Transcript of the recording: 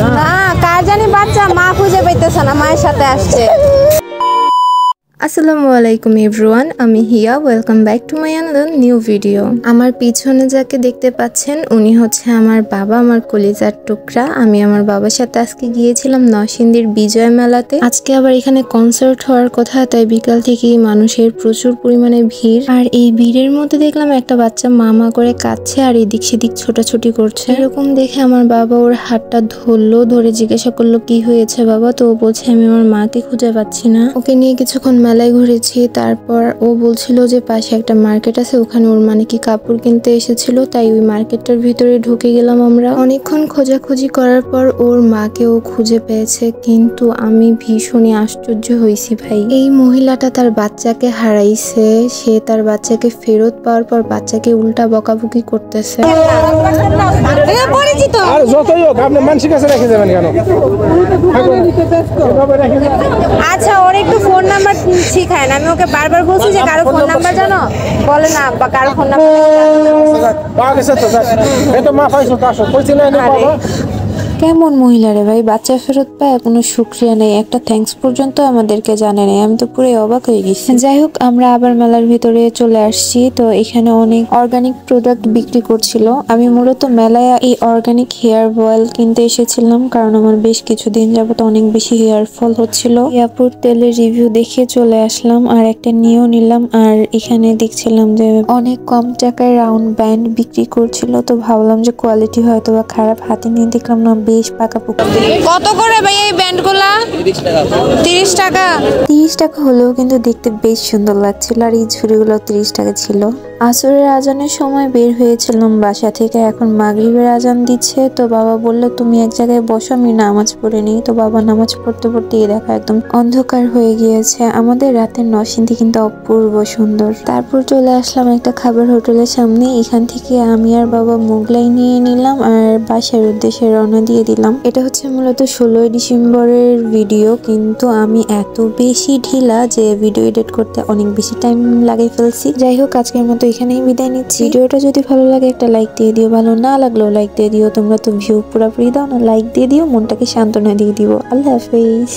না কার জানি বাচ্চা মা খুঁজে পাইতেছে না, মায়ের সাথে আসছে। আসসালামু আলাইকুম এভরিওয়ান, আমি Hiya. Welcome back to my another new video. আমার পিছনে যাকে দেখতে পাচ্ছেন উনি হচ্ছে আমার বাবা, আমার কলিজার টুকরা। আমি আমার বাবার সাথে আজকে গিয়েছিলাম নরসিংদীর বিজয় মেলাতে। আজকে আবার এখানে কনসার্ট হওয়ার কথা, তাই বিকাল থেকেই মানুষের প্রচুর পরিমাণে ভিড়। আর এই ভিড়ের মধ্যে দেখলাম একটা বাচ্চা মামা করে কাঁদছে আর এদিক সেদিক ছোটাছুটি করছে। এরকম দেখে আমার বাবা ওর হাতটা ধরলো, ধরে জিজ্ঞাসা করলো কি হয়েছে বাবা। তো ও বলছে আমি আমার মাকে খুঁজে পাচ্ছি না। ওকে নিয়ে কিছুক্ষণ মেলায় ঘুরেছি। তারপর ও বলছিল যে পাশে একটা মার্কেট আছে, ওখানে ওর মানে কি কাপড় কিনতে এসেছিল, তাই ওই মার্কেটটার ভিতরে ঢুকে গেলাম আমরা। অনেকক্ষণ খোঁজাখুঁজি করার পর ওর মাকে ও খুঁজে পেয়েছে, কিন্তু আমি ভীষণই আশ্চর্য হয়েছি ভাই। এই মহিলাটা তার বাচ্চাকে হারাইছে, সে তার বাচ্চাকে ফেরত পাওয়ার পর বাচ্চাকে উল্টা বকাবকি করতেছে। আচ্ছা ওর একটু ফোন নাম্বার শিখায় না, আমি ওকে বারবার বলছি যে কারো ফোন নাম্বার জানো, বলে না বা কারো ফোন নাম্বার। কেমন মহিলা রে ভাই, বাচ্চা ফেরত পায় কোনো শুকরিয়া নেই, একটা থ্যাঙ্কস পর্যন্ত আমাদেরকে জানে নেই। আমি তো পুরো অবাক হয়ে গেছি। যাই হোক, আমরা আবার মেলার ভিতরে চলে আসছি। তো এখানে অনেক অর্গানিক প্রোডাক্ট বিক্রি করছিল। আমি মূলত মেলায় এই অর্গানিক হেয়ার অয়েল কিনতে এসেছিলাম, কারণ আমার বেশ কিছুদিন যাবত অনেক বেশি হেয়ার ফল হচ্ছিল। ইয়াপুর তেলের রিভিউ দেখে চলে আসলাম আর একটা নিয়েও নিলাম। আর এখানে দেখছিলাম যে অনেক কম টাকায় রাউন্ড ব্যান্ড বিক্রি করছিল, তো ভাবলাম যে কোয়ালিটি হয়তো বা খারাপ। হাতে নিয়ে দেখলাম না, বেশ পাকাপোক্ত। কত করে ভাই এই ব্যান্ডগুলা? 30 টাকা। 30 টাকা হলেও কিন্তু দেখতে বেশ সুন্দর লাগছিল। আর এই ঝুড়িগুলো 30 টাকা ছিল। আসরের আজানের সময় বের হয়েছিলাম বাসা থেকে, এখন মাগরিবের আজান দিচ্ছে। তো বাবা বললো তুমি এক জায়গায় বসো, আমি নামাজ পড়ে নিই। তো বাবা নামাজ পড়তে পড়তে দেখা একদম অন্ধকার হয়ে গিয়েছে। আমাদের রাতের নরসিংদী কিন্তু অপূর্ব সুন্দর। তারপর চলে আসলাম একটা খাবার হোটেলের সামনে। এখান থেকে আমি আর বাবা মোগলাই নিয়ে নিলাম আর বাসার উদ্দেশ্যে রওনা দিয়ে দিলাম। এটা হচ্ছে মূলত 16ই ডিসেম্বরের ভিডিও, কিন্তু আমি এত বেশি ঢিলা যে ভিডিও এডিট করতে অনেক বেশি টাইম লাগিয়ে ফেলছি। যাই হোক, আজকের মতো এখানেই বিদায় নিচ্ছি। ভিডিওটা যদি ভালো লাগে একটা লাইক দিয়ে দিও, ভালো না লাগলেও লাইক দিয়ে দিও। তোমরা তো ভিউ পুরোপুরি দাও না, লাইক দিয়ে দিও, মনটাকে সান্ত্বনা দিয়ে দিও। আল্লাহ হাফেজ।